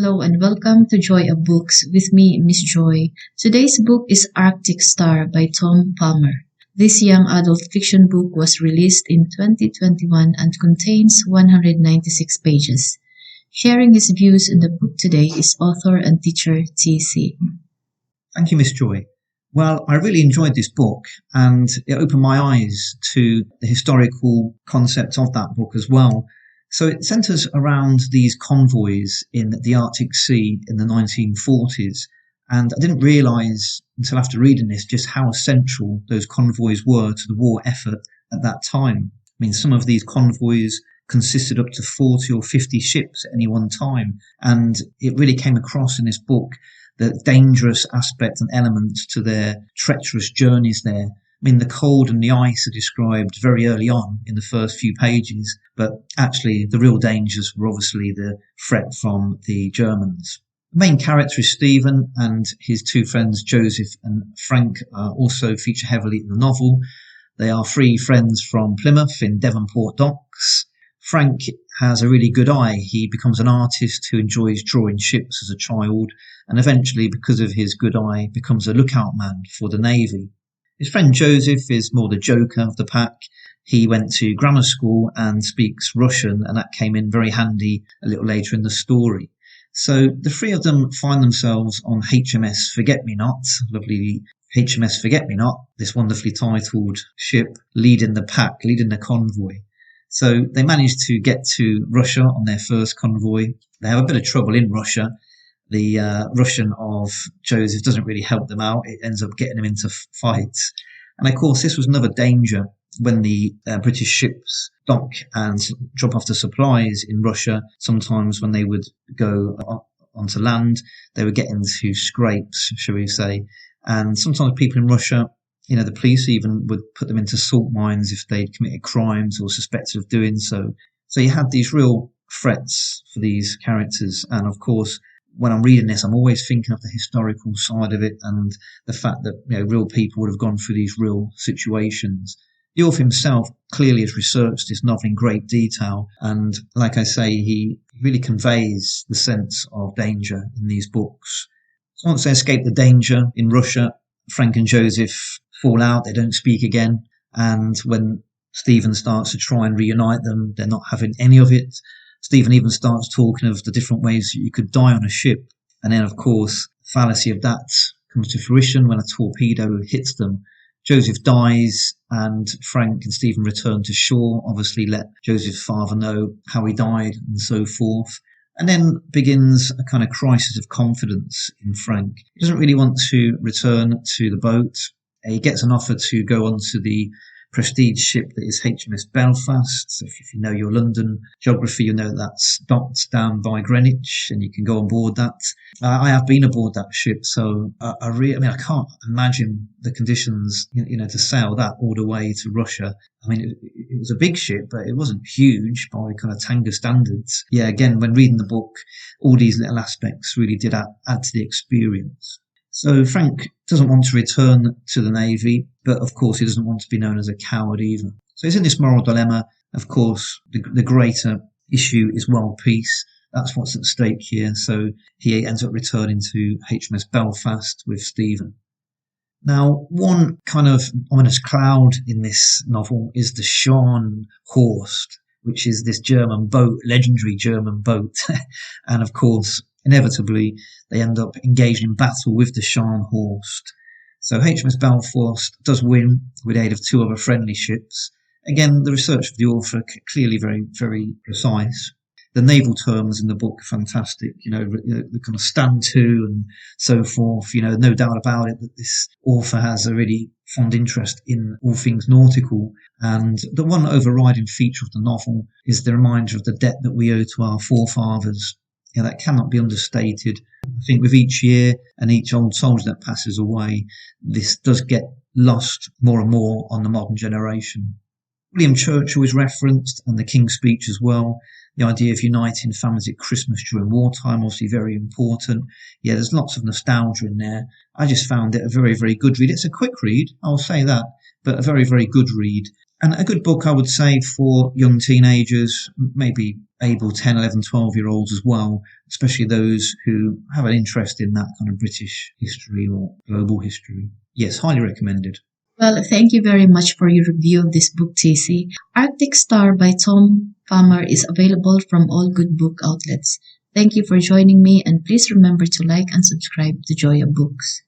Hello and welcome to Joy of Books with me, Miss Joy. Today's book is Arctic Star by Tom Palmer. This young adult fiction book was released in 2021 and contains 196 pages. Sharing his views on the book today is author and teacher TC. Thank you, Miss Joy. Well, I really enjoyed this book and it opened my eyes to the historical concept of that book as well. So it centres around these convoys in the Arctic Sea in the 1940s. And I didn't realise until after reading this just how essential those convoys were to the war effort at that time. I mean, some of these convoys consisted up to 40 or 50 ships at any one time. And it really came across in this book the dangerous aspect and elements to their treacherous journeys there. I mean, the cold and the ice are described very early on in the first few pages, but actually the real dangers were obviously the threat from the Germans. The main character is Stephen, and his two friends Joseph and Frank also feature heavily in the novel. They are three friends from Plymouth in Devonport Docks. Frank has a really good eye. He becomes an artist who enjoys drawing ships as a child, and eventually, because of his good eye, becomes a lookout man for the Navy. His friend Joseph is more the joker of the pack. He went to grammar school and speaks Russian, and that came in very handy a little later in the story. So the three of them find themselves on HMS Forget-Me-Not, lovely HMS Forget-Me-Not, this wonderfully titled ship, leading the pack, leading the convoy. So they manage to get to Russia on their first convoy. They have a bit of trouble in Russia. The Russian of Joseph doesn't really help them out. It ends up getting them into fights. And of course, this was another danger when the British ships dock and drop off the supplies in Russia. Sometimes when they would go onto land, they would get into scrapes, shall we say. And sometimes people in Russia, you know, the police even would put them into salt mines if they'd committed crimes or suspected of doing so. So you had these real threats for these characters. And of course, when I'm reading this, I'm always thinking of the historical side of it and the fact that, you know, real people would have gone through these real situations. The author himself clearly has researched this novel in great detail. And like I say, he really conveys the sense of danger in these books. So once they escape the danger in Russia, Frank and Joseph fall out. They don't speak again. And when Stephen starts to try and reunite them, they're not having any of it. Stephen even starts talking of the different ways that you could die on a ship. And then, of course, the fallacy of that comes to fruition when a torpedo hits them. Joseph dies and Frank and Stephen return to shore, obviously let Joseph's father know how he died and so forth. And then begins a kind of crisis of confidence in Frank. He doesn't really want to return to the boat. He gets an offer to go onto the prestige ship that is HMS Belfast. So if you know your London geography, you know that's docked down by Greenwich and you can go on board that. I have been aboard that ship, so I can't imagine the conditions, you know, to sail that all the way to Russia. I mean, it was a big ship, but it wasn't huge by kind of tanker standards. Yeah, again, when reading the book, all these little aspects really did add to the experience. So Frank doesn't want to return to the Navy, but of course he doesn't want to be known as a coward either. So he's in this moral dilemma. Of course, the greater issue is world peace. That's what's at stake here. So he ends up returning to HMS Belfast with Stephen. Now, one kind of ominous cloud in this novel is the Scharnhorst, which is this German boat, legendary German boat. And of course, inevitably, they end up engaging in battle with the Scharnhorst. So HMS Belfast does win with aid of two other friendly ships. Again, the research of the author clearly very, very precise. The naval terms in the book are fantastic, you know, the kind of stand to and so forth. You know, no doubt about it that this author has a really fond interest in all things nautical. And the one overriding feature of the novel is the reminder of the debt that we owe to our forefathers. Yeah, that cannot be understated. I think with each year and each old soldier that passes away, this does get lost more and more on the modern generation. William Churchill is referenced and the King's Speech as well. The idea of uniting families at Christmas during wartime, obviously very important. Yeah, there's lots of nostalgia in there. I just found it a very, very good read. It's a quick read, I'll say that, but a very, very good read. And a good book, I would say, for young teenagers, maybe able 10, 11, 12-year-olds as well, especially those who have an interest in that kind of British history or global history. Yes, highly recommended. Well, thank you very much for your review of this book, TC. Arctic Star by Tom Palmer is available from all good book outlets. Thank you for joining me, and please remember to like and subscribe to Joy of Books.